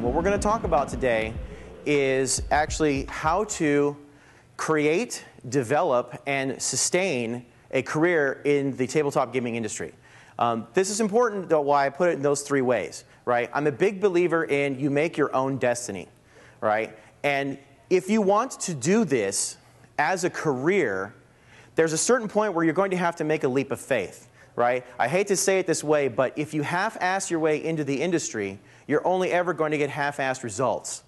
What we're going to talk about today is actually how to create, develop, and sustain a career in the tabletop gaming industry. This is important, though, why I put it in those three ways, right? I'm a big believer in you make your own destiny, right? And if you want to do this as a career, there's a certain point where you're going to have to make a leap of faith, right? I hate to say it this way, but if you half-ass your way into the industry, you're only ever going to get half-assed results,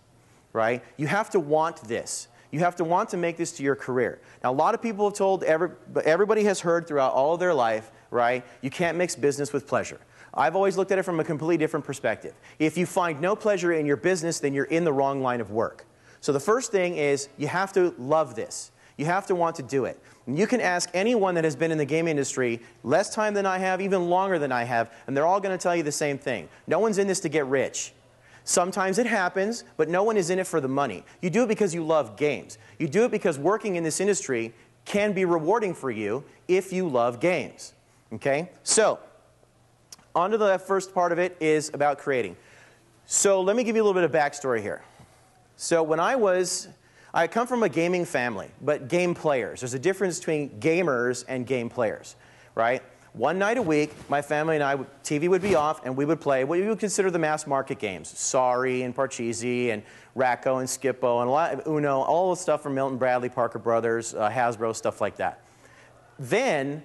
right? You have to want this. You have to want to make this to your career. Now, a lot of people have told, everybody has heard throughout all of their life, right, you can't mix business with pleasure. I've always looked at it from a completely different perspective. If you find no pleasure in your business, then you're in the wrong line of work. So the first thing is you have to love this. You have to want to do it. And you can ask anyone that has been in the game industry less time than I have, even longer than I have, and they're all going to tell you the same thing. No one's in this to get rich. Sometimes it happens, but no one is in it for the money. You do it because you love games. You do it because working in this industry can be rewarding for you if you love games. Okay? So, on to the first part of it is about creating. So let me give you a little bit of backstory here. So when I come from a gaming family, but game players. There's a difference between gamers and game players, right? One night a week, my family and I, TV would be off, and we would play what you would consider the mass market games. Sorry and Parcheesi and Racco and Skippo and a lot of Uno, all the stuff from Milton Bradley, Parker Brothers, Hasbro, stuff like that. Then,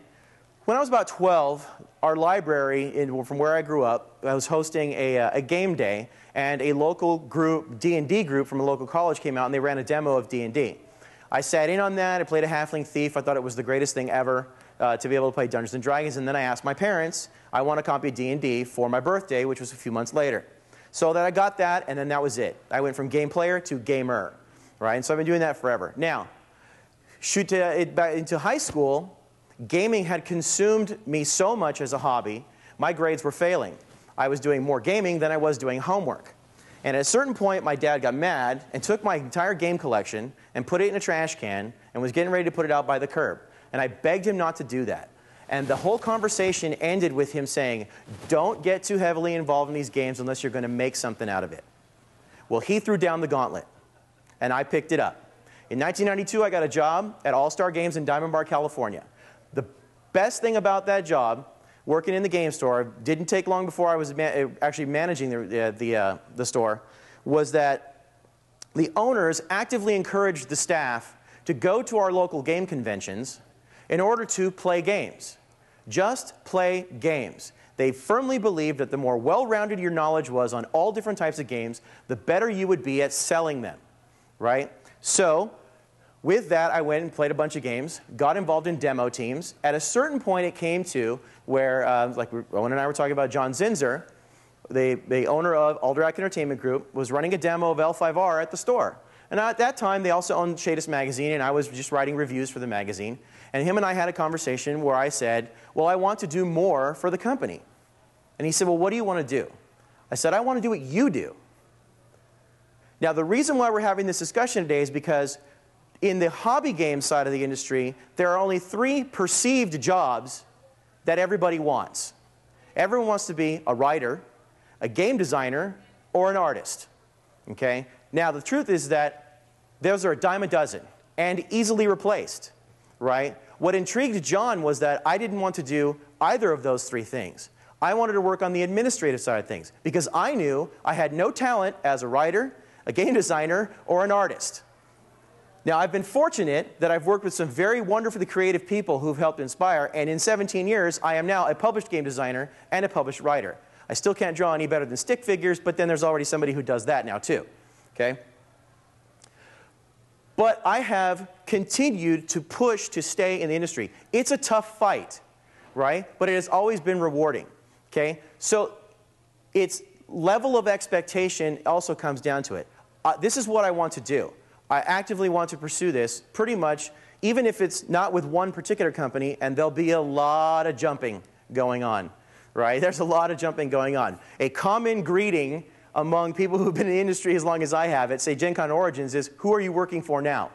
when I was about 12, our library from where I grew up, I was hosting a game day, and a local group, D&D group from a local college came out, and they ran a demo of D&D. I sat in on that. I played a halfling thief. I thought it was the greatest thing ever to be able to play Dungeons & Dragons, and then I asked my parents, I want a copy of D&D for my birthday, which was a few months later. So that I got that, and then that was it. I went from game player to gamer, right? And so I've been doing that forever. Now, into high school, gaming had consumed me so much as a hobby, my grades were failing. I was doing more gaming than I was doing homework. And at a certain point, my dad got mad and took my entire game collection and put it in a trash can and was getting ready to put it out by the curb. And I begged him not to do that. And the whole conversation ended with him saying, don't get too heavily involved in these games unless you're going to make something out of it. Well, he threw down the gauntlet, and I picked it up. In 1992, I got a job at All-Star Games in Diamond Bar, California. The best thing about that job, working in the game store, didn't take long before I was actually managing the store, was that the owners actively encouraged the staff to go to our local game conventions in order to play games. Just play games. They firmly believed that the more well-rounded your knowledge was on all different types of games, the better you would be at selling them, right? So, with that, I went and played a bunch of games, got involved in demo teams. At a certain point, it came to where, like Owen and I were talking about John Zinzer, the owner of Alderac Entertainment Group, was running a demo of L5R at the store. And at that time, they also owned Shadis Magazine, and I was just writing reviews for the magazine. And him and I had a conversation where I said, well, I want to do more for the company. And he said, well, what do you want to do? I said, I want to do what you do. Now, the reason why we're having this discussion today is because in the hobby game side of the industry, there are only 3 perceived jobs that everybody wants. Everyone wants to be a writer, a game designer, or an artist. Okay? Now, the truth is that those are a dime a dozen and easily replaced, right? What intrigued John was that I didn't want to do either of those 3 things. I wanted to work on the administrative side of things because I knew I had no talent as a writer, a game designer, or an artist. Now, I've been fortunate that I've worked with some very wonderfully creative people who've helped inspire, and in 17 years, I am now a published game designer and a published writer. I still can't draw any better than stick figures, but then there's already somebody who does that now too. Okay? But I have continued to push to stay in the industry. It's a tough fight, right? But it has always been rewarding. Okay? So its level of expectation also comes down to it. This is what I want to do. I actively want to pursue this pretty much, even if it's not with one particular company, and there'll be a lot of jumping going on, right? There's a lot of jumping going on. A common greeting among people who've been in the industry as long as I have at, say, Gen Con Origins is, who are you working for now?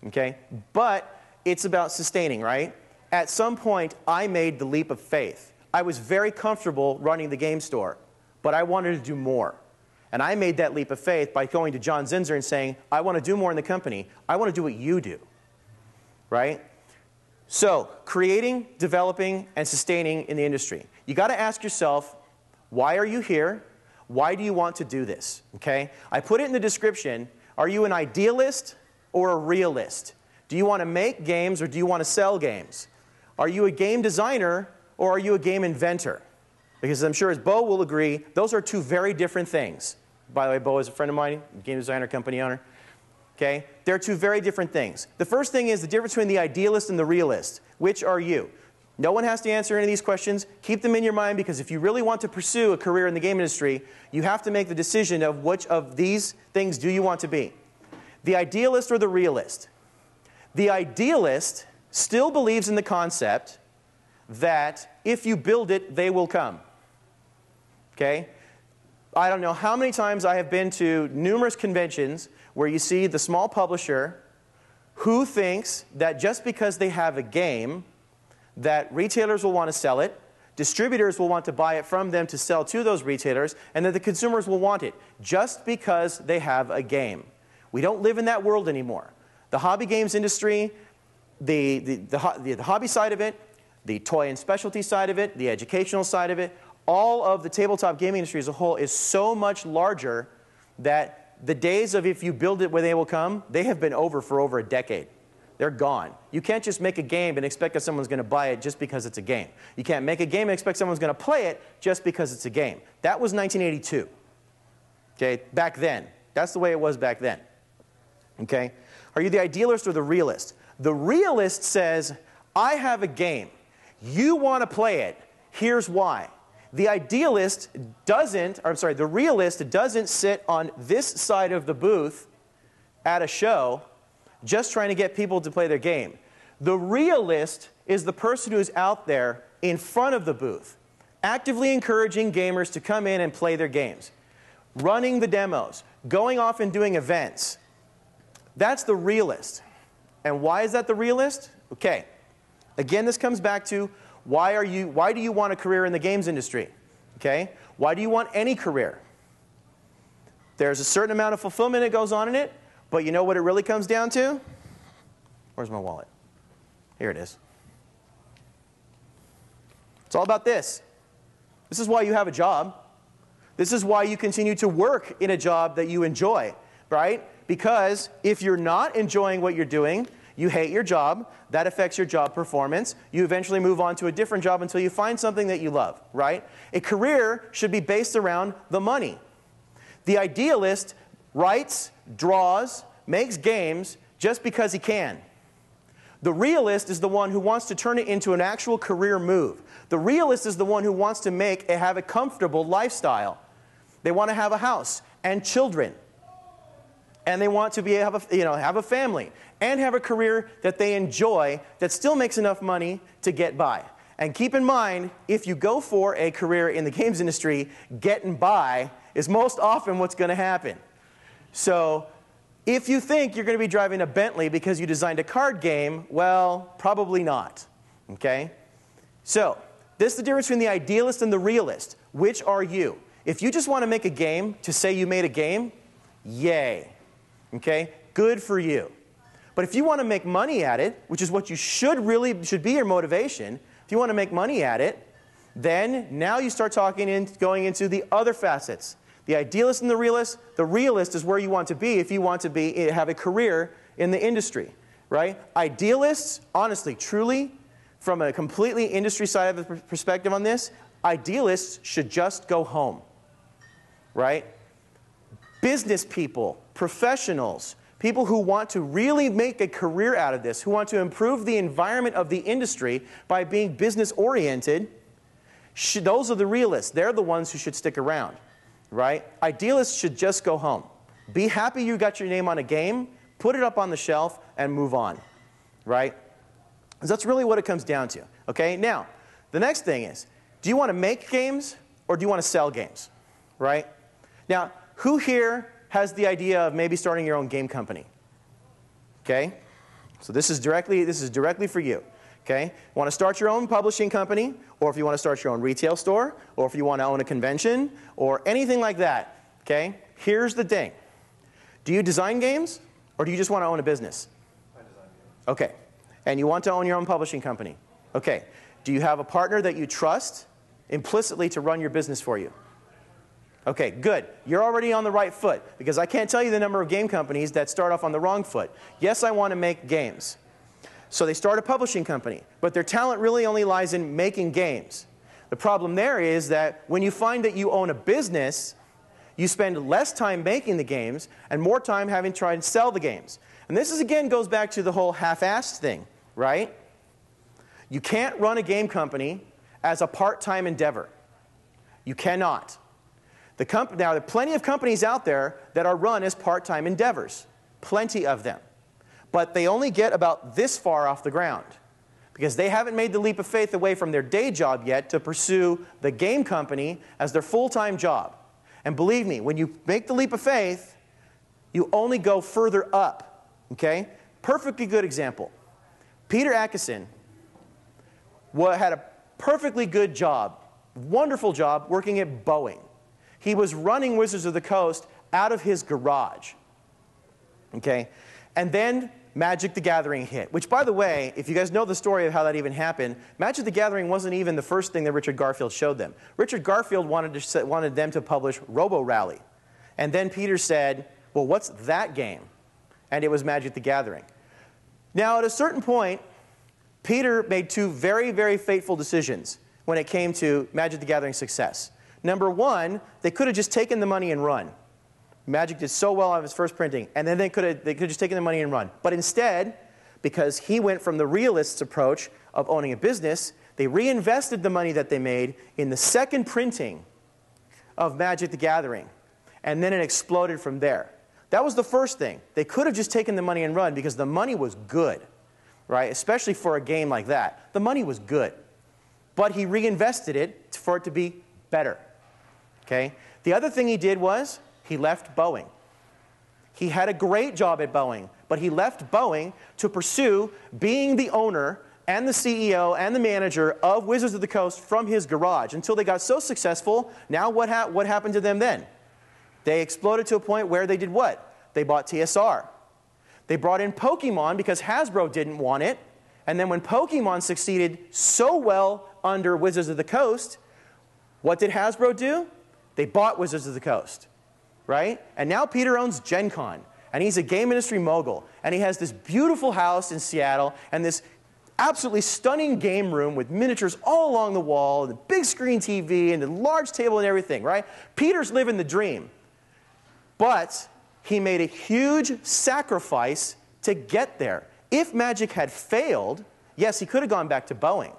Okay? But it's about sustaining, right? At some point, I made the leap of faith. I was very comfortable running the game store, but I wanted to do more. And I made that leap of faith by going to John Zinser and saying, I want to do more in the company. I want to do what you do, right? So creating, developing, and sustaining in the industry. You got to ask yourself, why are you here? Why do you want to do this? Okay? I put it in the description. Are you an idealist or a realist? Do you want to make games or do you want to sell games? Are you a game designer or are you a game inventor? Because I'm sure as Bo will agree, those are two very different things. By the way, Bo is a friend of mine, game designer, company owner. Okay? They're two very different things. The first thing is the difference between the idealist and the realist. Which are you? No one has to answer any of these questions. Keep them in your mind, because if you really want to pursue a career in the game industry, you have to make the decision of which of these things do you want to be. The idealist or the realist? The idealist still believes in the concept that if you build it, they will come. Okay? I don't know how many times I have been to numerous conventions where you see the small publisher who thinks that just because they have a game, that retailers will want to sell it, distributors will want to buy it from them to sell to those retailers, and that the consumers will want it just because they have a game. We don't live in that world anymore. The hobby games industry, the hobby side of it, the toy and specialty side of it, the educational side of it, all of the tabletop gaming industry as a whole is so much larger that the days of if you build it where they will come, they have been over for over a decade. They're gone. You can't just make a game and expect that someone's going to buy it just because it's a game. You can't make a game and expect someone's going to play it just because it's a game. That was 1982. Okay, back then. That's the way it was back then. Okay? Are you the idealist or the realist? The realist says, I have a game. You want to play it. Here's why. The idealist doesn't, or I'm sorry, the realist doesn't sit on this side of the booth at a show just trying to get people to play their game. The realist is the person who's out there in front of the booth, actively encouraging gamers to come in and play their games, running the demos, going off and doing events. That's the realist. And why is that the realist? Okay. Again, this comes back to why do you want a career in the games industry? Okay? Why do you want any career? There's a certain amount of fulfillment that goes on in it, but you know what it really comes down to? Where's my wallet? Here it is. It's all about this. This is why you have a job. This is why you continue to work in a job that you enjoy, right? Because if you're not enjoying what you're doing, you hate your job, that affects your job performance. You eventually move on to a different job until you find something that you love, right? A career should be based around the money. The idealist writes, draws, makes games just because he can. The realist is the one who wants to turn it into an actual career move. The realist is the one who wants to have a comfortable lifestyle. They want to have a house and children. And they want to have a family and have a career that they enjoy that still makes enough money to get by. And keep in mind, if you go for a career in the games industry, getting by is most often what's going to happen. So if you think you're going to be driving a Bentley because you designed a card game, well, probably not. Okay? So this is the difference between the idealist and the realist. Which are you? If you just want to make a game to say you made a game, yay. Okay? Good for you. But if you want to make money at it, which is what you should be your motivation, if you want to make money at it, then now you start going into the other facets. The idealist and the realist is where you want to be if you want to have a career in the industry, right? Idealists, honestly, truly, from a completely industry side of the perspective on this, idealists should just go home, right? Business people, professionals, people who want to really make a career out of this, who want to improve the environment of the industry by being business-oriented, those are the realists. They're the ones who should stick around, right? Idealists should just go home. Be happy you got your name on a game, put it up on the shelf, and move on, right? Because that's really what it comes down to, okay? Now, the next thing is, do you want to make games or do you want to sell games, right? Now, who here has the idea of maybe starting your own game company? Okay? So this is directly for you. Okay? Want to start your own publishing company, or if you want to start your own retail store, or if you want to own a convention, or anything like that. Okay? here's the thing. Do you design games, or do you just want to own a business? I design games. Okay. And you want to own your own publishing company? Okay. Do you have a partner that you trust implicitly to run your business for you? Okay, good. You're already on the right foot, because I can't tell you the number of game companies that start off on the wrong foot. Yes, I want to make games. So they start a publishing company, but their talent really only lies in making games. The problem there is that when you find that you own a business, you spend less time making the games and more time having to try and sell the games. And this is, again, goes back to the whole half-assed thing, right? You can't run a game company as a part-time endeavor. You cannot. Now, there are plenty of companies out there that are run as part-time endeavors. Plenty of them. But they only get about this far off the ground, because they haven't made the leap of faith away from their day job yet to pursue the game company as their full-time job. And believe me, when you make the leap of faith, you only go further up. Okay? Perfectly good example. Peter Atkinson had a perfectly good job, wonderful job, working at Boeing. He was running Wizards of the Coast out of his garage. Okay? And then Magic the Gathering hit, which, by the way, if you guys know the story of how that even happened, Magic the Gathering wasn't even the first thing that Richard Garfield showed them. Richard Garfield wanted them to publish Robo Rally. And then Peter said, well, what's that game? And it was Magic the Gathering. Now, at a certain point, Peter made two very, very fateful decisions when it came to Magic the Gathering's success. Number one, they could have just taken the money and run. Magic did so well on his first printing, and then they could have just taken the money and run. But instead, because he went from the realist's approach of owning a business, they reinvested the money that they made in the second printing of Magic the Gathering, and then it exploded from there. That was the first thing. They could have just taken the money and run, because the money was good, right? Especially for a game like that. The money was good. But he reinvested it for it to be better. Okay? The other thing he did was he left Boeing. He had a great job at Boeing, but he left Boeing to pursue being the owner and the CEO and the manager of Wizards of the Coast from his garage until they got so successful. Now what happened to them then? They exploded to a point where they did what? They bought TSR. They brought in Pokemon because Hasbro didn't want it. And then when Pokemon succeeded so well under Wizards of the Coast, what did Hasbro do? They bought Wizards of the Coast, right? And now Peter owns Gen Con, and he's a game industry mogul, and he has this beautiful house in Seattle and this absolutely stunning game room with miniatures all along the wall, and a big screen TV, and a large table and everything, right? Peter's living the dream. But he made a huge sacrifice to get there. If Magic had failed, yes, he could have gone back to Boeing.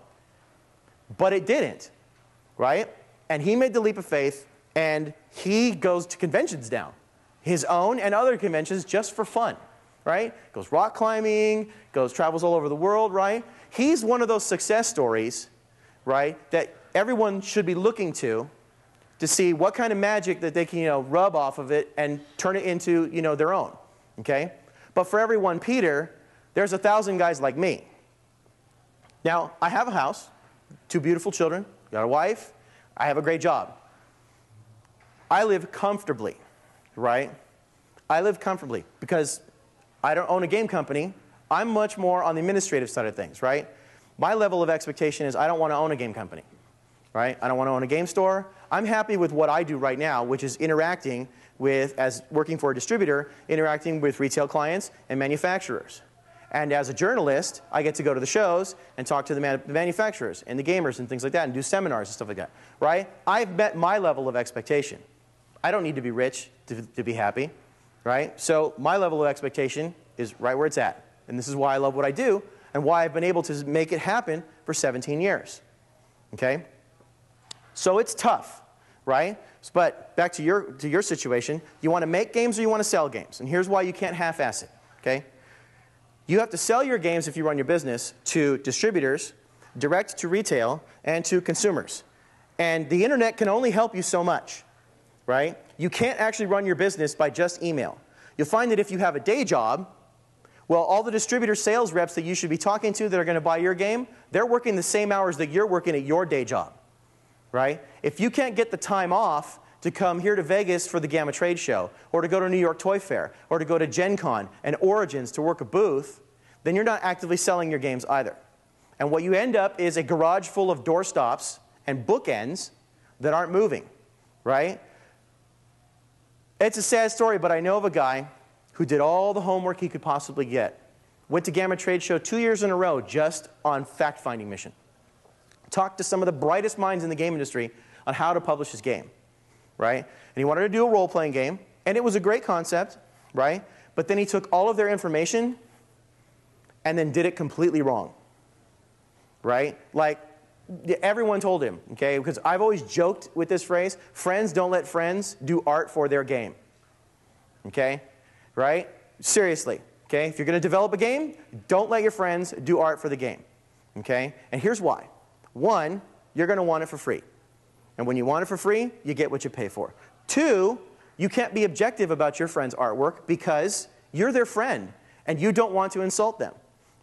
But it didn't, right? And he made the leap of faith, and he goes to conventions now. His own and other conventions just for fun, right? Goes rock climbing, travels all over the world, right? He's one of those success stories, right, that everyone should be looking to see what kind of magic that they can, rub off of it and turn it into, their own, okay? But for every one Peter, there's 1,000 guys like me. Now, I have a house, 2 beautiful children, got a wife, I have a great job. I live comfortably, right? I live comfortably because I don't own a game company. I'm much more on the administrative side of things, right? My level of expectation is I don't want to own a game company, right? I don't want to own a game store. I'm happy with what I do right now, which is interacting with, as working for a distributor, interacting with retail clients and manufacturers. And as a journalist, I get to go to the shows and talk to the manufacturers and the gamers and things like that and do seminars and stuff like that, right? I've met my level of expectation. I don't need to be rich to be happy, right? So my level of expectation is right where it's at. And this is why I love what I do and why I've been able to make it happen for 17 years, okay? So it's tough, right? But back to your situation, you want to make games or you want to sell games? And here's why you can't half-ass it, okay? You have to sell your games if you run your business to distributors, direct to retail, and to consumers. And the internet can only help you so much, right? You can't actually run your business by just email. You'll find that if you have a day job, well, all the distributor sales reps that you should be talking to that are going to buy your game, they're working the same hours that you're working at your day job, right? If you can't get the time off to come here to Vegas for the Gamma Trade Show, or to go to New York Toy Fair, or to go to Gen Con and Origins to work a booth, then you're not actively selling your games either. And what you end up is a garage full of doorstops and bookends that aren't moving, right? It's a sad story, but I know of a guy who did all the homework he could possibly get. Went to Gamma Trade Show 2 years in a row just on fact-finding mission. Talked to some of the brightest minds in the game industry on how to publish his game, right? And he wanted to do a role-playing game, and it was a great concept, right? But then he took all of their information and then did it completely wrong, right? Like, everyone told him, okay? Because I've always joked with this phrase, friends don't let friends do art for their game, okay? Right? Seriously, okay? If you're going to develop a game, don't let your friends do art for the game, okay? And here's why. One, you're going to want it for free. And when you want it for free, you get what you pay for. Two, you can't be objective about your friend's artwork because you're their friend and you don't want to insult them.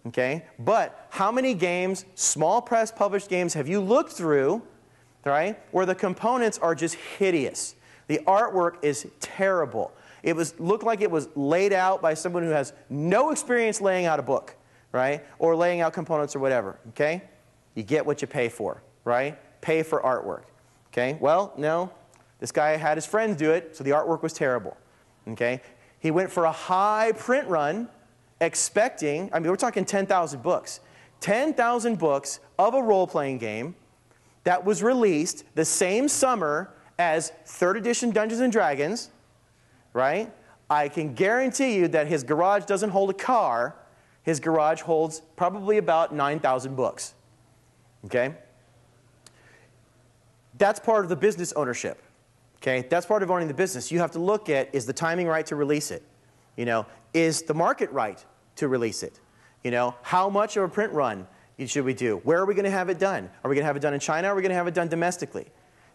Okay? But how many games, small press published games, have you looked through, right, where the components are just hideous? The artwork is terrible. It looked like it was laid out by someone who has no experience laying out a book, right? Or laying out components or whatever. Okay? You get what you pay for, right? Pay for artwork. Okay? Well, no. This guy had his friends do it, so the artwork was terrible. Okay? He went for a high print run, expecting, I mean, we're talking 10,000 books. 10,000 books of a role-playing game that was released the same summer as 3rd edition Dungeons & Dragons, right? I can guarantee you that his garage doesn't hold a car. His garage holds probably about 9,000 books. Okay? That's part of the business ownership. Okay? That's part of owning the business. You have to look at, is the timing right to release it? You know, is the market right to release it? You know, how much of a print run should we do? Where are we going to have it done? Are we going to have it done in China or are we going to have it done domestically?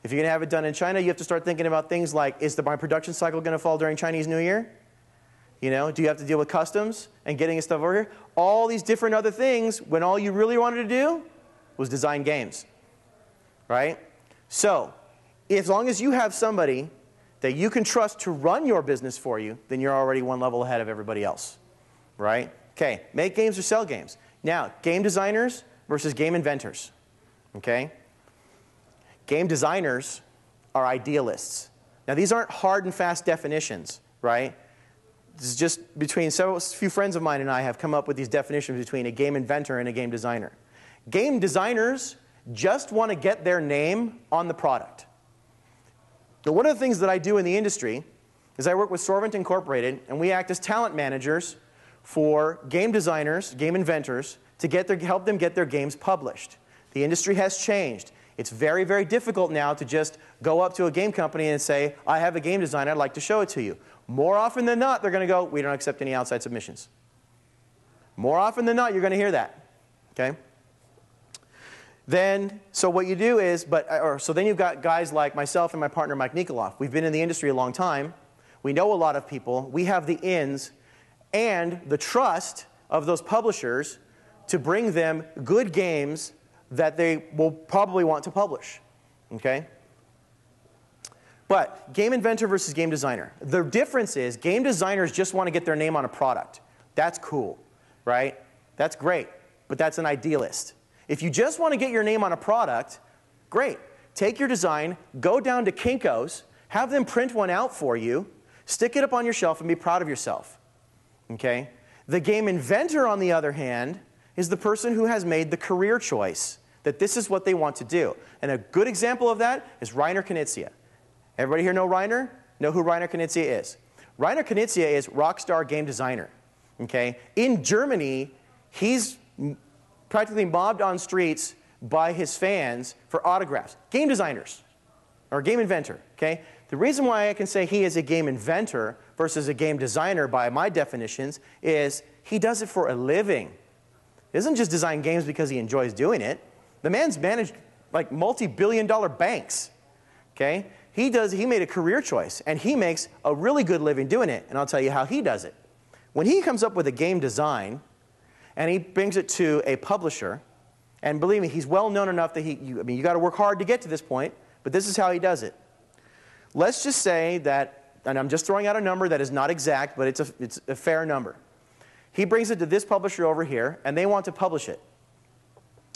If you're going to have it done in China, you have to start thinking about things like, is my production cycle going to fall during Chinese New Year? You know, do you have to deal with customs and getting stuff over here? All these different other things when all you really wanted to do was design games, right? So, as long as you have somebody that you can trust to run your business for you, then you're already one level ahead of everybody else, right? Okay, make games or sell games. Now, game designers versus game inventors, okay? Game designers are idealists. Now, these aren't hard and fast definitions, right? This is just between a few friends of mine and I have come up with these definitions between a game inventor and a game designer. Game designers just want to get their name on the product. Now, one of the things that I do in the industry is I work with Sorvent Incorporated, and we act as talent managers for game designers, game inventors, to help them get their games published. The industry has changed. It's very, very difficult now to just go up to a game company and say, I have a game design, I'd like to show it to you. More often than not, they're going to go, we don't accept any outside submissions. More often than not, you're going to hear that. Okay? Then, so what you do is, so then you've got guys like myself and my partner Mike Nikoloff. We've been in the industry a long time. We know a lot of people. We have the ins and the trust of those publishers to bring them good games that they will probably want to publish. Okay? But game inventor versus game designer. The difference is game designers just want to get their name on a product. That's cool, right? That's great, but that's an idealist. If you just want to get your name on a product, great. Take your design, go down to Kinko's, have them print one out for you, stick it up on your shelf, and be proud of yourself. Okay? The game inventor, on the other hand, is the person who has made the career choice that this is what they want to do. And a good example of that is Rainer Knizia. Everybody here know Rainer? Know who Rainer Knizia is? Rainer Knizia is rockstar game designer. Okay? In Germany, he's practically mobbed on streets by his fans for autographs. Game designers, or game inventor, okay? The reason why I can say he is a game inventor versus a game designer by my definitions is he does it for a living. He doesn't just design games because he enjoys doing it. The man's managed like multi-billion-dollar banks, okay? He made a career choice, and he makes a really good living doing it, and I'll tell you how he does it. When he comes up with a game design, and he brings it to a publisher, and believe me, he's well known enough that you got to work hard to get to this point, but this is how he does it. let's just say that, and I'm just throwing out a number that is not exact, but it's a fair number. He brings it to this publisher over here, and they want to publish it.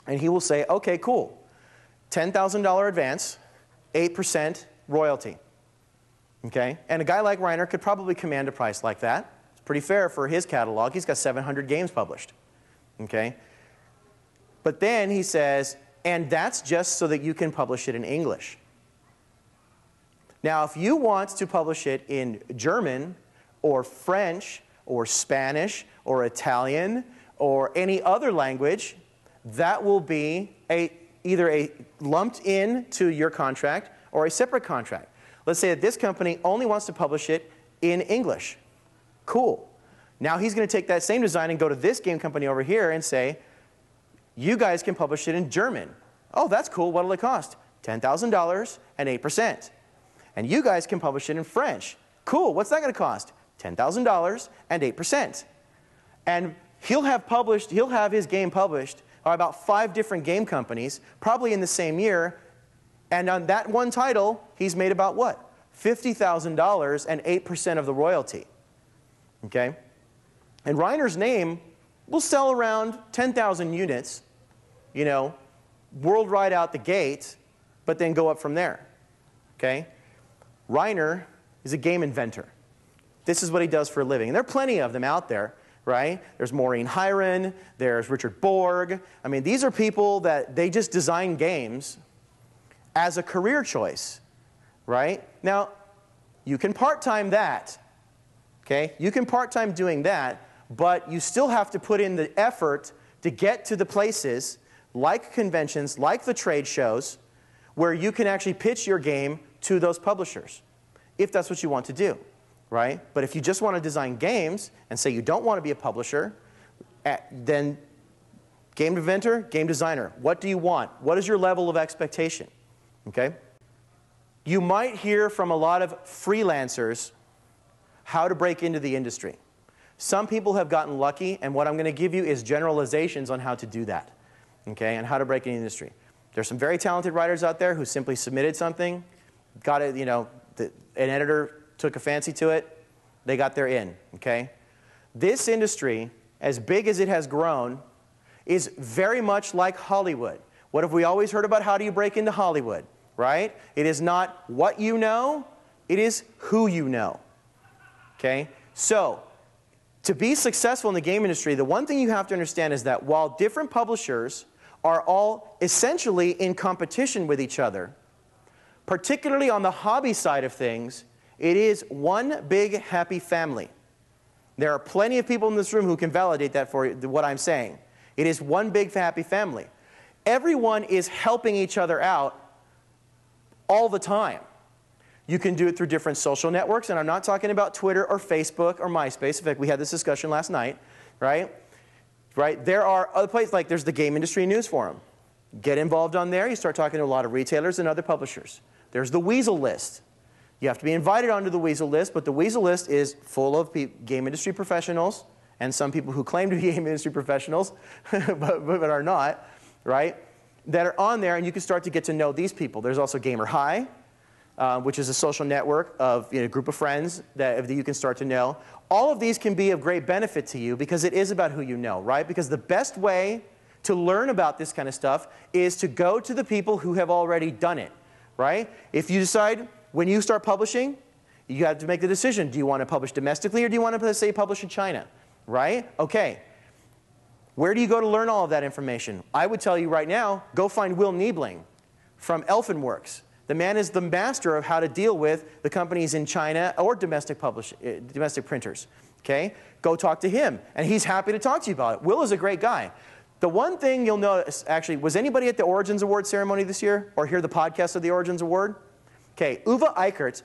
And he will say, okay, cool. $10,000 advance, 8% royalty. Okay? And a guy like Reiner could probably command a price like that. It's pretty fair for his catalog. He's got 700 games published. Okay? But then he says, and that's just so that you can publish it in English. Now, if you want to publish it in German or French or Spanish or Italian or any other language, that will be either a lumped in to your contract or a separate contract. Let's say that this company only wants to publish it in English. Cool. Now he's going to take that same design and go to this game company over here and say, you guys can publish it in German. Oh, that's cool. What will it cost? $10,000 and 8%. And you guys can publish it in French. Cool. What's that going to cost? $10,000 and 8%. And he'll have his game published by about 5 different game companies, probably in the same year. And on that one title, he's made about what? $50,000 and 8% of the royalty. Okay? And Reiner's name will sell around 10,000 units, you know, worldwide out the gate, but then go up from there. Okay? Reiner is a game inventor. This is what he does for a living. And there are plenty of them out there, right? There's Maureen Hiron, there's Richard Borg. I mean, these are people that they just design games as a career choice, right? Now, you can part-time that, okay? You can part-time doing that, but you still have to put in the effort to get to the places like conventions, like the trade shows, where you can actually pitch your game to those publishers, if that's what you want to do, right? But if you just want to design games and say you don't want to be a publisher, then game inventor, game designer, what do you want? What is your level of expectation? Okay? You might hear from a lot of freelancers how to break into the industry. Some people have gotten lucky, and what I'm going to give you is generalizations on how to do that, okay, and how to break into the industry. There's some very talented writers out there who simply submitted something, got it, you know, an editor took a fancy to it, they got their in, okay? This industry, as big as it has grown, is very much like Hollywood. What have we always heard about how do you break into Hollywood, right? It is not what you know, it is who you know, okay? So, to be successful in the game industry, the one thing you have to understand is that while different publishers are all essentially in competition with each other, particularly on the hobby side of things, it is one big happy family. There are plenty of people in this room who can validate that for what I'm saying. It is one big happy family. Everyone is helping each other out all the time. You can do it through different social networks, and I'm not talking about Twitter or Facebook or MySpace. In fact, we had this discussion last night, right? Right? There are other places, like there's the Game Industry News Forum. Get involved on there. You start talking to a lot of retailers and other publishers. There's the Weasel List. You have to be invited onto the Weasel List, but the Weasel List is full of game industry professionals and some people who claim to be game industry professionals but are not, right? That are on there, and you can start to get to know these people. There's also Gamer High, which is a social network of a group of friends that you can start to know. All of these can be of great benefit to you because it is about who you know, right? Because the best way to learn about this kind of stuff is to go to the people who have already done it, right? If you decide, when you start publishing, you have to make the decision. Do you want to publish domestically or do you want to, say, publish in China, right? Okay. Where do you go to learn all of that information? I would tell you right now, go find Will Niebling from Elfenworks. The man is the master of how to deal with the companies in China or domestic printers. Okay? Go talk to him, and he's happy to talk to you about it. Will is a great guy. The one thing you'll notice, actually, was anybody at the Origins Award ceremony this year or hear the podcast of the Origins Award? Okay, Uwe Eichert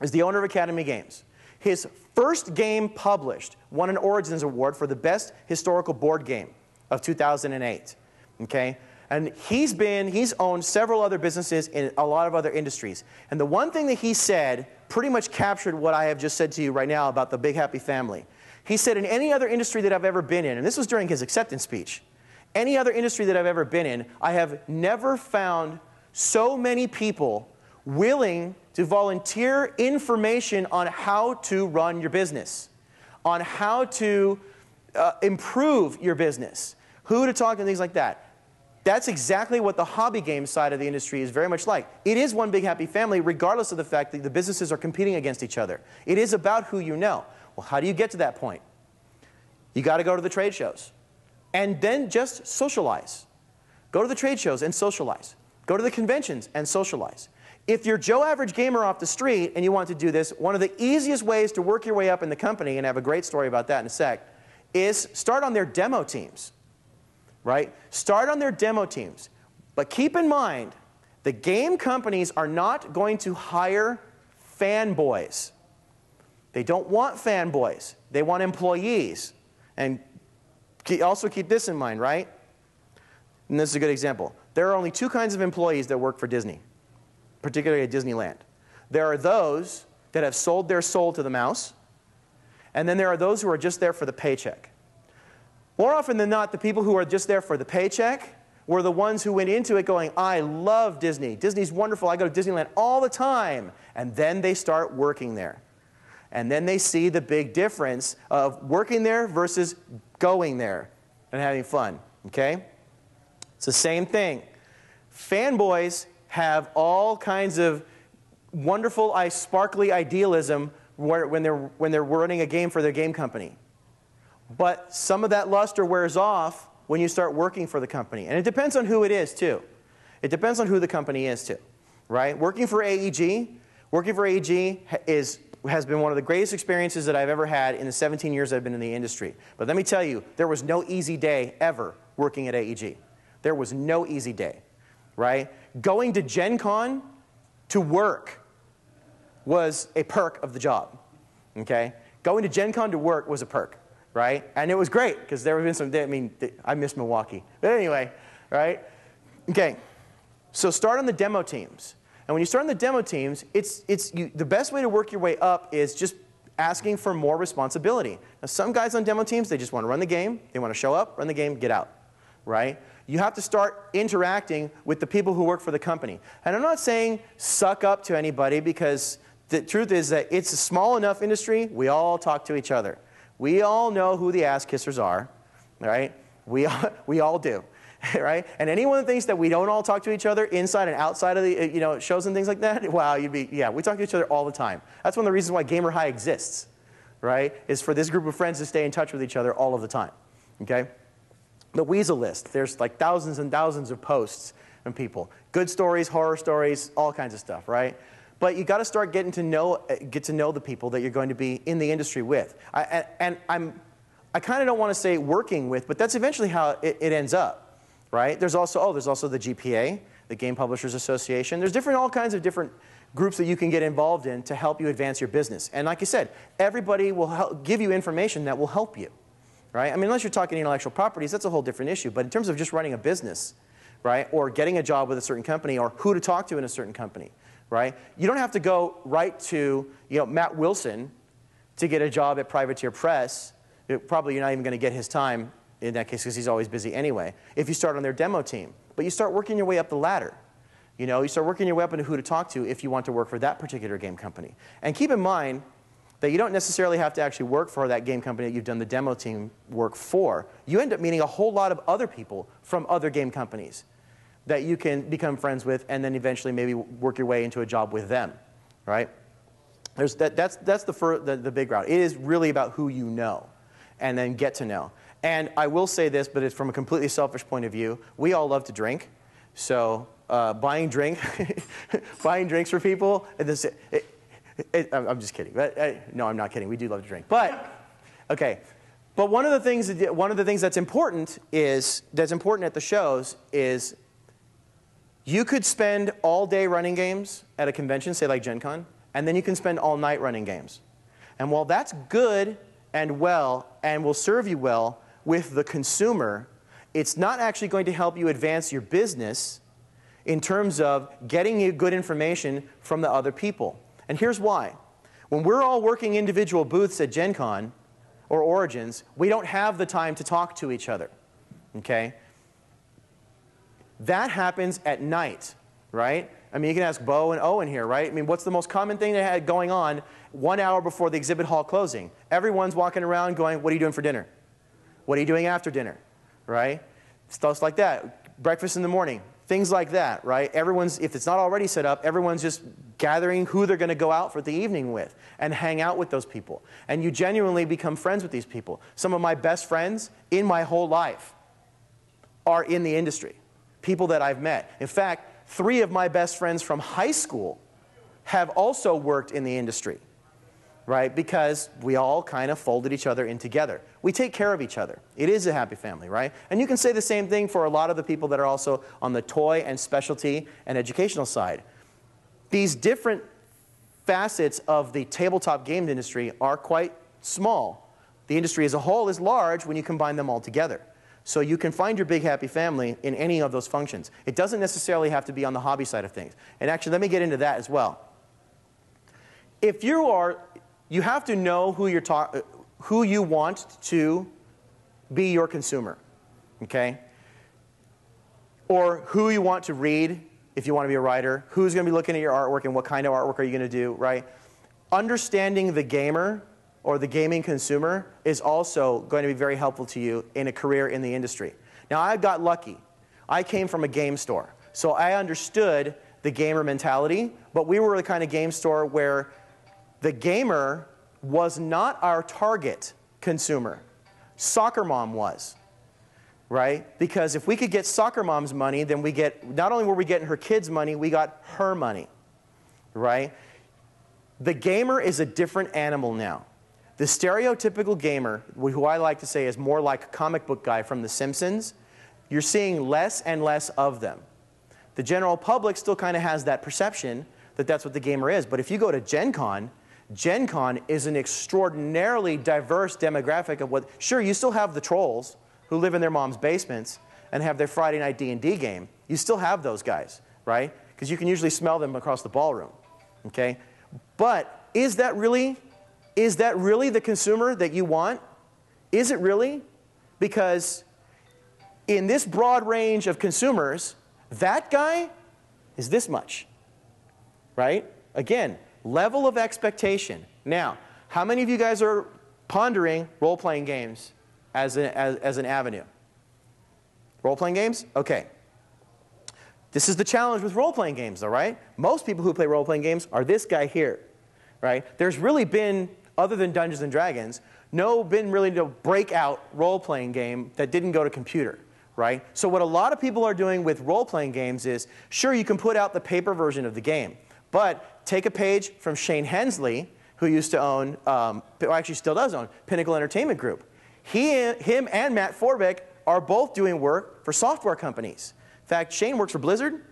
is the owner of Academy Games. His first game published won an Origins Award for the best historical board game of 2008. Okay? And he's owned several other businesses in a lot of other industries. And the one thing that he said pretty much captured what I have just said to you right now about the big happy family. He said, in any other industry that I've ever been in, and this was during his acceptance speech, any other industry that I've ever been in, I have never found so many people willing to volunteer information on how to run your business, on how to improve your business, who to talk to, and things like that. That's exactly what the hobby game side of the industry is very much like. It is one big happy family, regardless of the fact that the businesses are competing against each other. It is about who you know. Well, how do you get to that point? You got to go to the trade shows. And then just socialize. Go to the trade shows and socialize. Go to the conventions and socialize. If you're Joe Average Gamer off the street and you want to do this, one of the easiest ways to work your way up in the company, and I have a great story about that in a sec, is start on their demo teams. Right? Start on their demo teams. But keep in mind, the game companies are not going to hire fanboys. They don't want fanboys. They want employees. And also keep this in mind, right? And this is a good example. There are only two kinds of employees that work for Disney, particularly at Disneyland. There are those that have sold their soul to the mouse, and then there are those who are just there for the paycheck. More often than not, the people who are just there for the paycheck were the ones who went into it going, I love Disney. Disney's wonderful. I go to Disneyland all the time. And then they start working there. And then they see the big difference of working there versus going there and having fun. Okay? It's the same thing. Fanboys have all kinds of wonderful, sparkly idealism when they're running a game for their game company. But some of that luster wears off when you start working for the company. And it depends on who it is, too. It depends on who the company is, too. Right? Working for AEG has been one of the greatest experiences that I've ever had in the 17 years I've been in the industry. But let me tell you, there was no easy day ever working at AEG. There was no easy day. Right? Going to Gen Con to work was a perk of the job. Okay? Going to Gen Con to work was a perk. Right? And it was great, because there have been some days, I mean, I miss Milwaukee. But anyway, right? Okay, so start on the demo teams. And when you start on the demo teams, the best way to work your way up is just asking for more responsibility. Now, some guys on demo teams, they just want to run the game. They want to show up, run the game, get out. Right? You have to start interacting with the people who work for the company. And I'm not saying suck up to anybody, because the truth is that it's a small enough industry, we all talk to each other. We all know who the ass kissers are, right? We all do, right? And anyone that thinks that we don't all talk to each other inside and outside of the shows and things like that, wow, yeah, we talk to each other all the time. That's one of the reasons why Gamer High exists, right? Is for this group of friends to stay in touch with each other all of the time, okay? The Weasel List, there's like thousands and thousands of posts from people. Good stories, horror stories, all kinds of stuff, right? But you got to start get to know the people that you're going to be in the industry with. I kind of don't want to say working with, but that's eventually how it ends up, right? There's also the GPA, the Game Publishers Association. There's all kinds of different groups that you can get involved in to help you advance your business. And like I said, everybody will give you information that will help you, right? I mean, unless you're talking intellectual properties, that's a whole different issue. But in terms of just running a business, right, or getting a job with a certain company, or who to talk to in a certain company, right? You don't have to go right to Matt Wilson to get a job at Privateer Press. Probably you're not even going to get his time in that case, because he's always busy anyway, if you start on their demo team. But you start working your way up the ladder. You start working your way up into who to talk to if you want to work for that particular game company. And keep in mind that you don't necessarily have to actually work for that game company that you've done the demo team work for. You end up meeting a whole lot of other people from other game companies that you can become friends with, and then eventually maybe work your way into a job with them, right? That's the big route. It is really about who you know, and then get to know. And I will say this, but it's from a completely selfish point of view. We all love to drink, so buying drinks for people. I'm just kidding. No, I'm not kidding. We do love to drink, but okay. But one of the things that's important at the shows is, you could spend all day running games at a convention, say like Gen Con, and then you can spend all night running games. And while that's good and well and will serve you well with the consumer, it's not actually going to help you advance your business in terms of getting you good information from the other people. And here's why. When we're all working individual booths at Gen Con or Origins, we don't have the time to talk to each other, okay? That happens at night, right? I mean, you can ask Bo and Owen here, right? I mean, what's the most common thing they had going on 1 hour before the exhibit hall closing? Everyone's walking around going, what are you doing for dinner? What are you doing after dinner, right? Stuff like that. Breakfast in the morning, things like that, right? Everyone's, if it's not already set up, everyone's just gathering who they're going to go out for the evening with and hang out with those people. And you genuinely become friends with these people. Some of my best friends in my whole life are in the industry, people that I've met. In fact, 3 of my best friends from high school have also worked in the industry, right? Because we all kind of folded each other in together. We take care of each other. It is a happy family, right? And you can say the same thing for a lot of the people that are also on the toy and specialty and educational side. These different facets of the tabletop game industry are quite small. The industry as a whole is large when you combine them all together. So you can find your big happy family in any of those functions. It doesn't necessarily have to be on the hobby side of things. And actually, let me get into that as well. If you are, you have to know who you want to be your consumer, okay? Or who you want to read if you want to be a writer, who's going to be looking at your artwork and what kind of artwork are you going to do, right? Understanding the gamer or the gaming consumer is also going to be very helpful to you in a career in the industry. Now, I got lucky. I came from a game store, so I understood the gamer mentality, but we were the kind of game store where the gamer was not our target consumer. Soccer mom was, right? Because if we could get soccer mom's money, then we get, not only were we getting her kids' money, we got her money, right? The gamer is a different animal now. The stereotypical gamer, who I like to say is more like a comic book guy from The Simpsons, you're seeing less and less of them. The general public still kind of has that perception that that's what the gamer is. But if you go to Gen Con is an extraordinarily diverse demographic of what, sure, you still have the trolls who live in their mom's basements and have their Friday night D&D game. You still have those guys, right? Because you can usually smell them across the ballroom, okay? But is that really the consumer that you want? Is it really? Because in this broad range of consumers, that guy is this much, right? Again, level of expectation. Now, how many of you guys are pondering role-playing games as an avenue? Role-playing games? Okay. This is the challenge with role-playing games, though, right? Most people who play role-playing games are this guy here, right? There's really been, other than Dungeons & Dragons, really no breakout role-playing game that didn't go to computer, right? So what a lot of people are doing with role-playing games is, sure, you can put out the paper version of the game, but take a page from Shane Hensley, who used to own, well, actually still does own, Pinnacle Entertainment Group. Him and Matt Forbeck are both doing work for software companies. In fact, Shane works for Blizzard.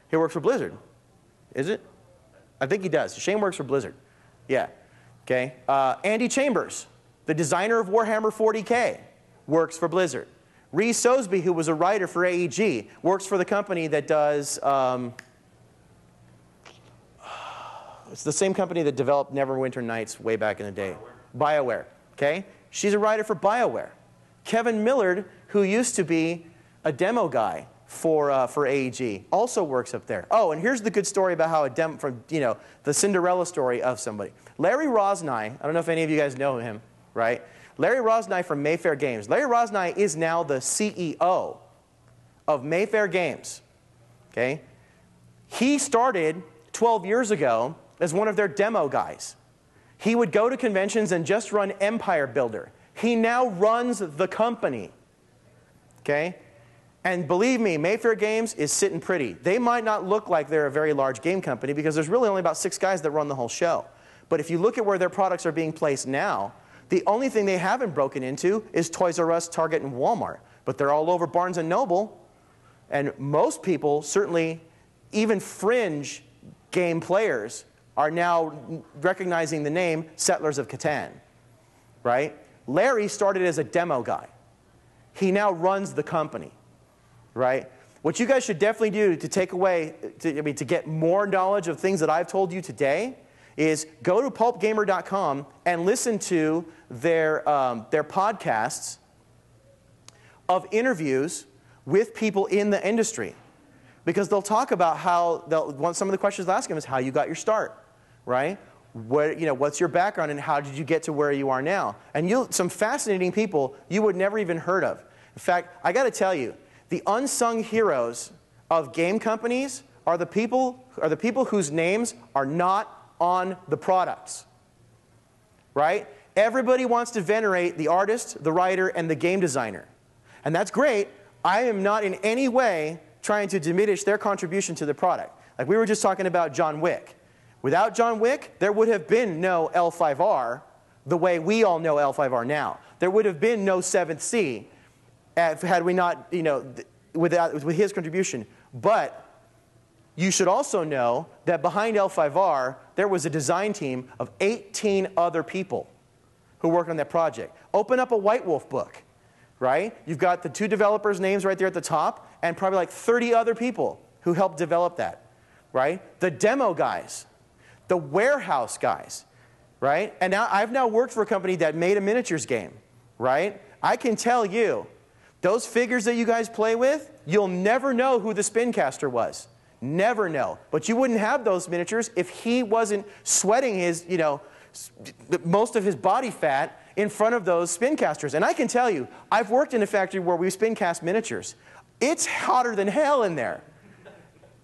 He works for Blizzard. Is it? I think he does. Shane works for Blizzard. Yeah. Okay. Andy Chambers, the designer of Warhammer 40K, works for Blizzard. Ree Sosby, who was a writer for AEG, works for the company that does, it's the same company that developed Neverwinter Nights way back in the day. BioWare. Okay? She's a writer for BioWare. Kevin Millard, who used to be a demo guy for AEG, also works up there. Oh, and here's the good story about how the Cinderella story of somebody. Larry Rosny, I don't know if any of you guys know him, right? Larry Rosny from Mayfair Games. Larry Rosny is now the CEO of Mayfair Games. Okay? He started 12 years ago as one of their demo guys. He would go to conventions and just run Empire Builder. He now runs the company. Okay? And believe me, Mayfair Games is sitting pretty. They might not look like they're a very large game company because there's really only about 6 guys that run the whole show. But if you look at where their products are being placed now, the only thing they haven't broken into is Toys R Us, Target, and Walmart. But they're all over Barnes & Noble. And most people, certainly even fringe game players, are now recognizing the name Settlers of Catan, right? Larry started as a demo guy. He now runs the company, right? What you guys should definitely do to take away, to get more knowledge of things that I've told you today is go to pulpgamer.com and listen to their podcasts of interviews with people in the industry. Because they'll talk about how, some of the questions they'll ask them is how you got your start, right? What's your background and how did you get to where you are now? And some fascinating people you would never even heard of. In fact, I got to tell you, the unsung heroes of game companies are the people whose names are not on the products, right? Everybody wants to venerate the artist, the writer, and the game designer. And that's great. I am not in any way trying to diminish their contribution to the product. Like we were just talking about John Wick. Without John Wick, there would have been no L5R the way we all know L5R now. There would have been no 7th Sea had we not, with his contribution. But you should also know that behind L5R, there was a design team of 18 other people who worked on that project. Open up a White Wolf book, right? You've got the 2 developers' names right there at the top, and probably like 30 other people who helped develop that, right? The demo guys, the warehouse guys, right? And now I've now worked for a company that made a miniatures game, right? I can tell you, those figures that you guys play with, you'll never know who the Spincaster was. Never know. But you wouldn't have those miniatures if he wasn't sweating his, most of his body fat in front of those Spincasters. And I can tell you, I've worked in a factory where we spin cast miniatures. It's hotter than hell in there.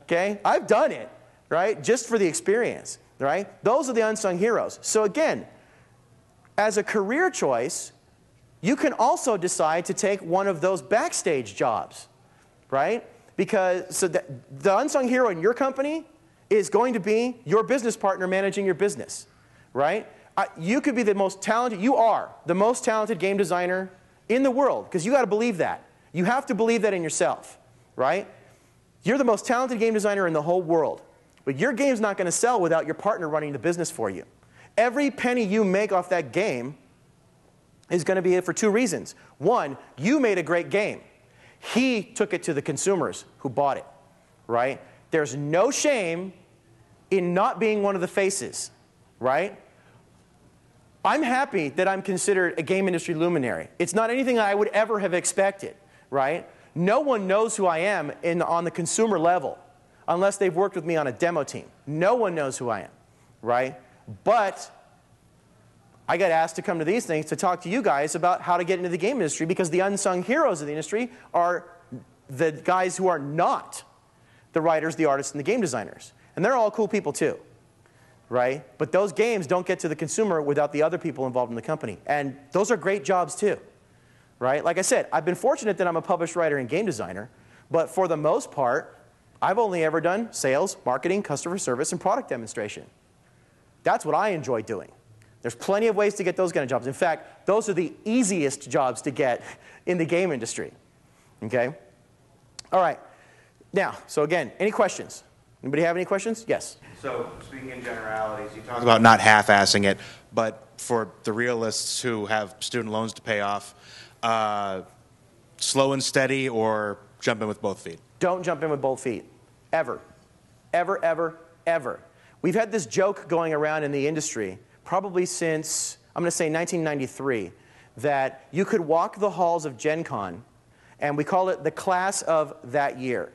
Okay? I've done it, right? Just for the experience, right? Those are the unsung heroes. So again, as a career choice, you can also decide to take one of those backstage jobs, right? Because the unsung hero in your company is going to be your business partner managing your business, right? You could be the most talented, you are the most talented game designer in the world, because you got to believe that. You have to believe that in yourself, right? You're the most talented game designer in the whole world, but your game's not going to sell without your partner running the business for you. Every penny you make off that game is going to be for 2 reasons. One, you made a great game. He took it to the consumers who bought it, right? There's no shame in not being one of the faces, right? I'm happy that I'm considered a game industry luminary. It's not anything I would ever have expected, right? No one knows who I am on the consumer level unless they've worked with me on a demo team. No one knows who I am, right? But I got asked to come to these things to talk to you guys about how to get into the game industry, because the unsung heroes of the industry are the guys who are not the writers, the artists, and the game designers. And they're all cool people too, right? But those games don't get to the consumer without the other people involved in the company. And those are great jobs too, right? Like I said, I've been fortunate that I'm a published writer and game designer, but for the most part, I've only ever done sales, marketing, customer service, and product demonstration. That's what I enjoy doing. There's plenty of ways to get those kind of jobs. In fact, those are the easiest jobs to get in the game industry. Okay? All right. Now, so again, any questions? Anybody have any questions? Yes. So speaking in generalities, you talk about not half-assing it, but for the realists who have student loans to pay off, slow and steady or jump in with both feet? Don't jump in with both feet. Ever. Ever, ever, ever. We've had this joke going around in the industry probably since, I'm going to say 1993, that you could walk the halls of Gen Con, and we call it the class of that year.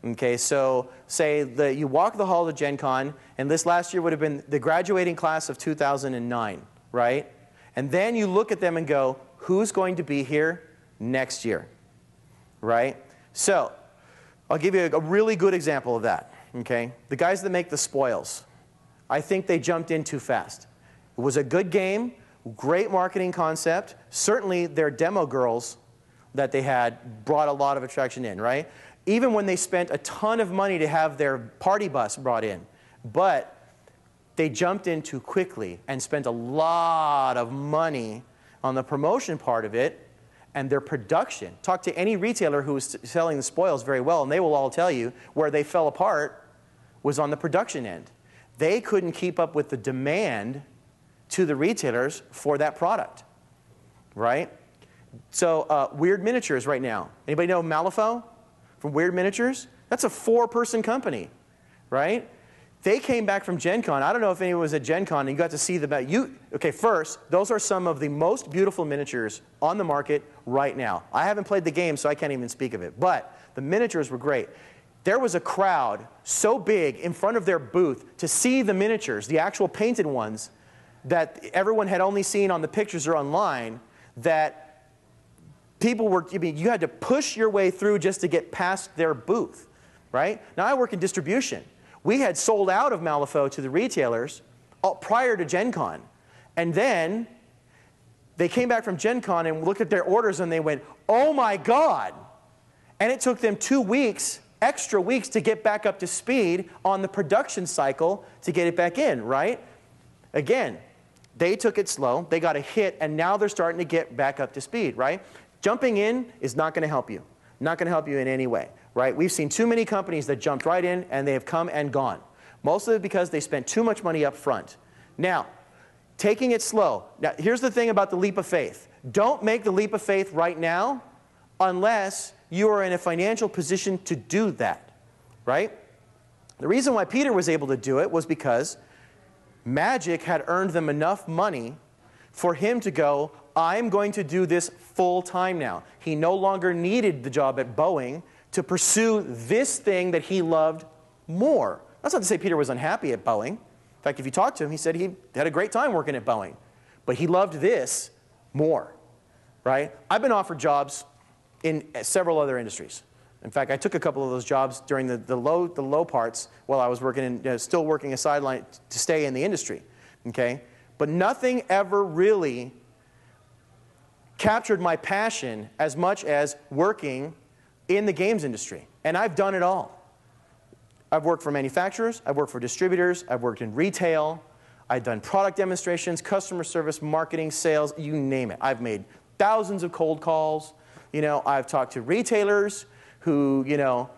Okay, so say that you walk the halls of Gen Con, and this last year would have been the graduating class of 2009, right? And then you look at them and go, who's going to be here next year, right? So I'll give you a really good example of that, okay? The guys that make the spoils. I think they jumped in too fast. It was a good game, great marketing concept. Certainly their demo girls that they had brought a lot of attraction in, right? Even when they spent a ton of money to have their party bus brought in. But they jumped in too quickly and spent a lot of money on the promotion part of it and their production. Talk to any retailer who was selling the spoils very well, and they will all tell you where they fell apart was on the production end. They couldn't keep up with the demand to the retailers for that product, right? So Weird Miniatures right now. Anybody know Malifaux from Weird Miniatures? That's a 4-person company, right? They came back from Gen Con. I don't know if anyone was at Gen Con and you got to see the... Okay, first, those are some of the most beautiful miniatures on the market right now. I haven't played the game, so I can't even speak of it. But the miniatures were great. there was a crowd so big in front of their booth to see the miniatures, the actual painted ones, that everyone had only seen on the pictures or online, that people were, I mean, you had to push your way through just to get past their booth, right? Now, I work in distribution. We had sold out of Malifaux to the retailers prior to Gen Con. And then they came back from Gen Con and looked at their orders and they went, oh my God. And it took them 2 weeks, extra weeks, to get back up to speed on the production cycle to get it back in, right? Again, they took it slow, they got a hit, and now they're starting to get back up to speed, right? Jumping in is not going to help you. Not going to help you in any way, right? We've seen too many companies that jumped right in and they have come and gone. Most of it because they spent too much money up front. Now, taking it slow. Now, here's the thing about the leap of faith. Don't make the leap of faith right now unless you are in a financial position to do that, right? The reason why Peter was able to do it was because Magic had earned them enough money for him to go, I'm going to do this full time now. He no longer needed the job at Boeing to pursue this thing that he loved more. That's not to say Peter was unhappy at Boeing. In fact, if you talk to him, he said he had a great time working at Boeing. But he loved this more, right? I've been offered jobs in several other industries. In fact, I took a couple of those jobs during the low parts while I was working in, still working a sideline to stay in the industry, okay? But nothing ever really captured my passion as much as working in the games industry. And I've done it all. I've worked for manufacturers, I've worked for distributors, I've worked in retail, I've done product demonstrations, customer service, marketing, sales, you name it. I've made thousands of cold calls. You know, I've talked to retailers who, you know,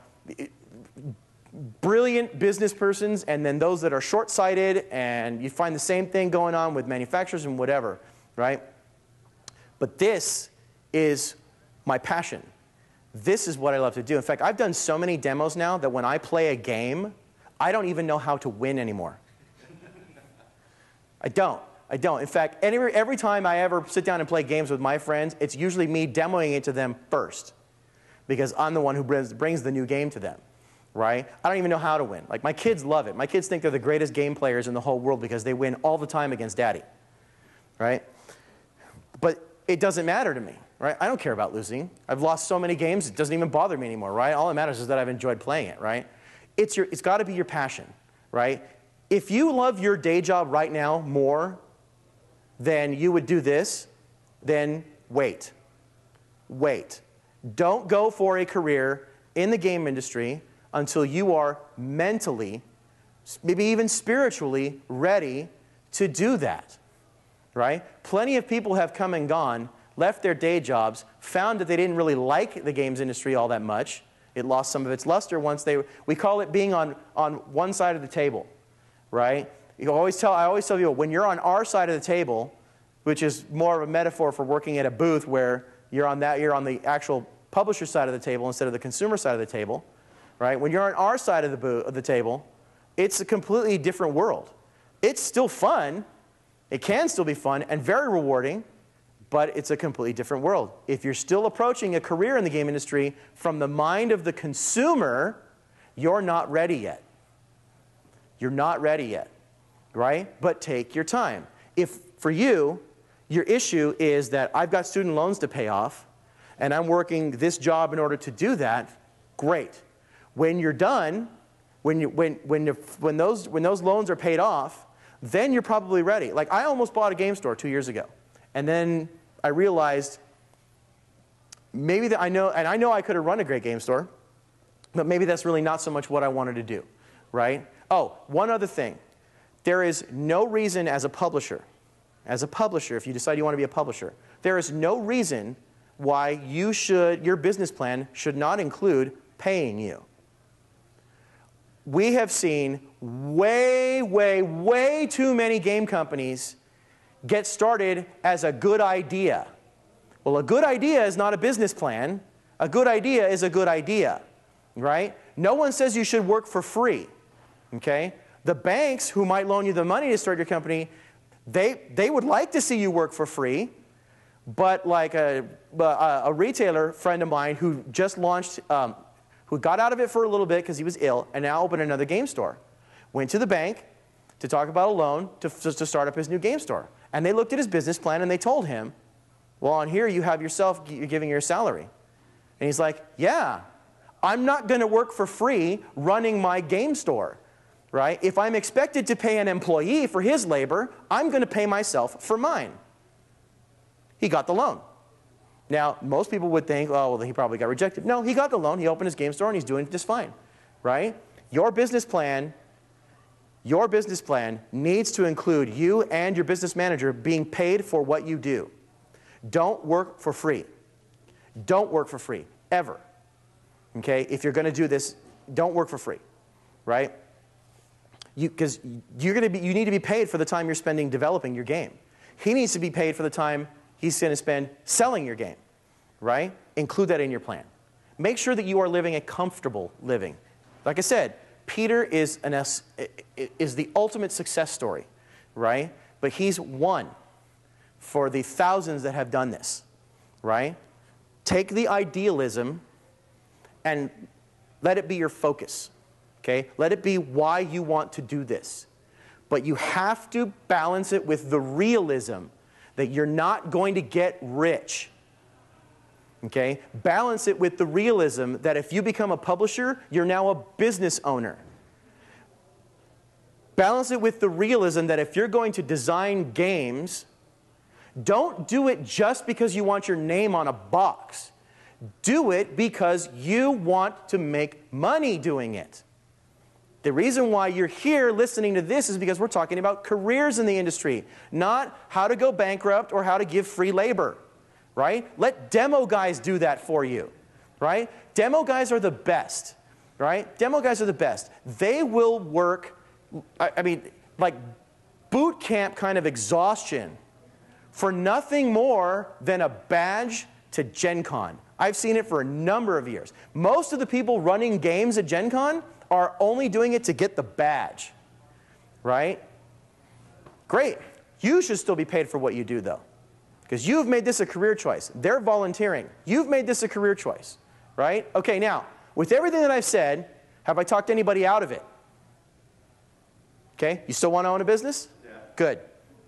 brilliant business persons, and then those that are short-sighted, and you find the same thing going on with manufacturers and whatever, right? But this is my passion. This is what I love to do. In fact, I've done so many demos now that when I play a game, I don't even know how to win anymore. I don't. In fact, every time I ever sit down and play games with my friends, it's usually me demoing it to them first, because I'm the one who brings the new game to them, right? I don't even know how to win. Like, my kids love it. My kids think they're the greatest game players in the whole world because they win all the time against Daddy, right? But it doesn't matter to me, right? I don't care about losing. I've lost so many games, it doesn't even bother me anymore, right? All that matters is that I've enjoyed playing it, right? It's got to be your passion, right? If you love your day job right now more than you would do this, then wait. Wait. Don't go for a career in the game industry until you are mentally, maybe even spiritually, ready to do that, right? Plenty of people have come and gone, left their day jobs, found that they didn't really like the games industry all that much. It lost some of its luster once we call it being on one side of the table, right? I always tell people, when you're on our side of the table, which is more of a metaphor for working at a booth where you're on the actual publisher side of the table instead of the consumer side of the table, right? When you're on our side of the table, it's a completely different world. It's still fun. It can still be fun and very rewarding, but it's a completely different world. If you're still approaching a career in the game industry from the mind of the consumer, you're not ready yet. You're not ready yet, right? But take your time. If, for you, your issue is that I've got student loans to pay off, and I'm working this job in order to do that, great. When you're done, when those loans are paid off, then you're probably ready. Like, I almost bought a game store 2 years ago, and then I realized maybe that I know I could have run a great game store, but maybe that's really not so much what I wanted to do, right? Oh, one other thing. There is no reason as a publisher, if you decide you want to be a publisher, there is no reason why your business plan should not include paying you. We have seen way, way, way too many game companies get started as a good idea. Well, a good idea is not a business plan. A good idea is a good idea, right? No one says you should work for free, okay? The banks who might loan you the money to start your company, they would like to see you work for free, but like a retailer friend of mine who just launched who got out of it for a little bit because he was ill and now opened another game store. Went to the bank to talk about a loan to start up his new game store. And they looked at his business plan and they told him, well, on here you have yourself, you're giving your salary. And he's like, yeah, I'm not going to work for free running my game store, right? If I'm expected to pay an employee for his labor, I'm going to pay myself for mine. He got the loan. Now, most people would think, oh, well, he probably got rejected. No, he got the loan. He opened his game store and he's doing just fine, right? Your business plan needs to include you and your business manager being paid for what you do. Don't work for free. Don't work for free, ever. Okay? If you're going to do this, don't work for free, right? Because you need to be paid for the time you're spending developing your game. He needs to be paid for the time he's going to spend selling your game, right? Include that in your plan. Make sure that you are living a comfortable living. Like I said, Peter is the ultimate success story, right? But he's one for the thousands that have done this, right? Take the idealism and let it be your focus, okay? Let it be why you want to do this. But you have to balance it with the realism that you're not going to get rich, okay? Balance it with the realism that if you become a publisher, you're now a business owner. Balance it with the realism that if you're going to design games, don't do it just because you want your name on a box. Do it because you want to make money doing it. The reason why you're here listening to this is because we're talking about careers in the industry, not how to go bankrupt or how to give free labor, right? Let demo guys do that for you, right? Demo guys are the best, right? Demo guys are the best. They will work, I mean, like boot camp kind of exhaustion for nothing more than a badge to Gen Con. I've seen it for a number of years. Most of the people running games at Gen Con are only doing it to get the badge, right? Great. You should still be paid for what you do, though, because you've made this a career choice. They're volunteering. You've made this a career choice, right? Okay, now, with everything that I've said, have I talked anybody out of it? Okay, you still want to own a business? Yeah. Good.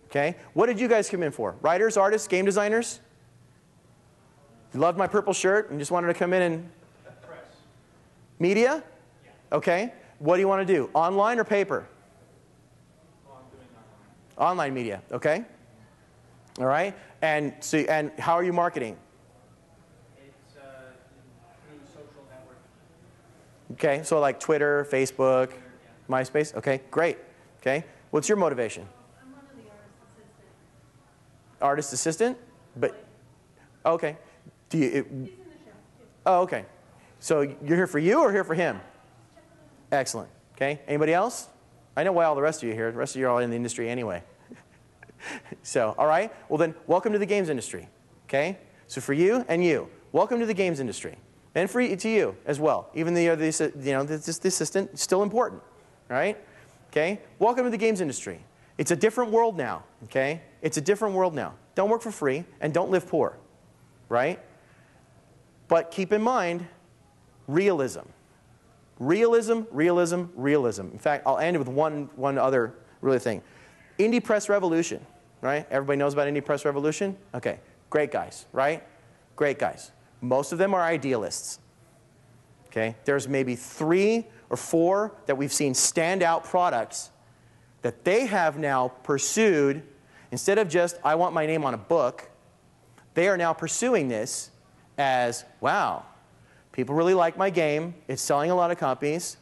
Okay, what did you guys come in for? Writers, artists, game designers? You loved my purple shirt and just wanted to come in and... Press. Media? Yeah. Okay, what do you want to do? Online or paper? Well, I'm doing online. Online media, okay. All right, and how are you marketing? It's through social networking. Okay, so like Twitter, Facebook, Twitter, yeah. MySpace? Okay, great. Okay, what's your motivation? I'm one of the artist assistant. Artist assistant? But, okay. Do you, he's in the show. Oh, okay. So you're here for you or here for him? Excellent. Okay, anybody else? I know why all the rest of you are here. The rest of you are all in the industry anyway. So, all right. Well then, welcome to the games industry. Okay? So for you and you, welcome to the games industry. And to you as well. Even the assistant is still important. All right? Okay? Welcome to the games industry. It's a different world now. Okay? It's a different world now. Don't work for free and don't live poor. Right? But keep in mind, realism. Realism, realism, realism. In fact, I'll end with one other really thing. Indie Press Revolution, right? Everybody knows about Indie Press Revolution? Okay, great guys, right? Great guys. Most of them are idealists. Okay, there's maybe 3 or 4 that we've seen standout products that they have now pursued. Instead of just, I want my name on a book, they are now pursuing this as, wow, people really like my game. It's selling a lot of copies.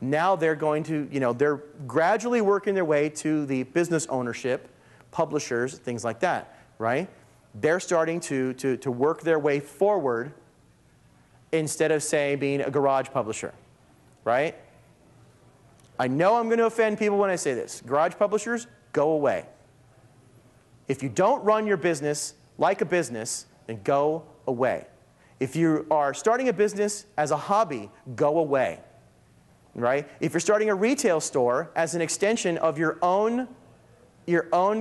Now they're going to, they're gradually working their way to the business ownership, publishers, things like that, right? They're starting to work their way forward instead of, say, being a garage publisher, right? I know I'm going to offend people when I say this. Garage publishers, go away. If you don't run your business like a business, then go away. If you are starting a business as a hobby, go away. Right? If you're starting a retail store as an extension of your own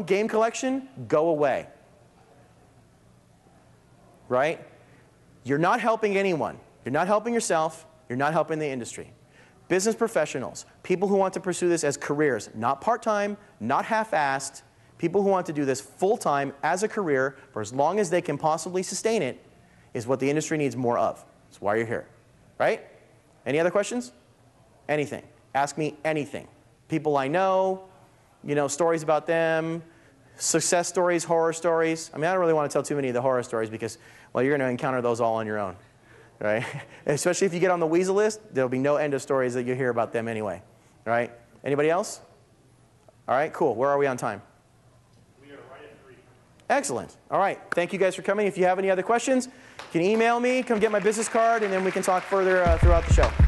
game collection, go away. Right? You're not helping anyone. You're not helping yourself. you're not helping the industry. Business professionals, people who want to pursue this as careers, not part-time, not half-assed, people who want to do this full-time as a career for as long as they can possibly sustain it is what the industry needs more of. That's why you're here, right? Any other questions? Anything. Ask me anything. People I know, stories about them, success stories, horror stories. I mean, I don't really want to tell too many of the horror stories because, well, you're going to encounter those all on your own, right? Especially if you get on the weasel list, there'll be no end of stories that you hear about them anyway, right? Anybody else? All right, cool. Where are we on time? We are right at 3. Excellent. All right. Thank you guys for coming. If you have any other questions, you can email me, come get my business card, and then we can talk further throughout the show.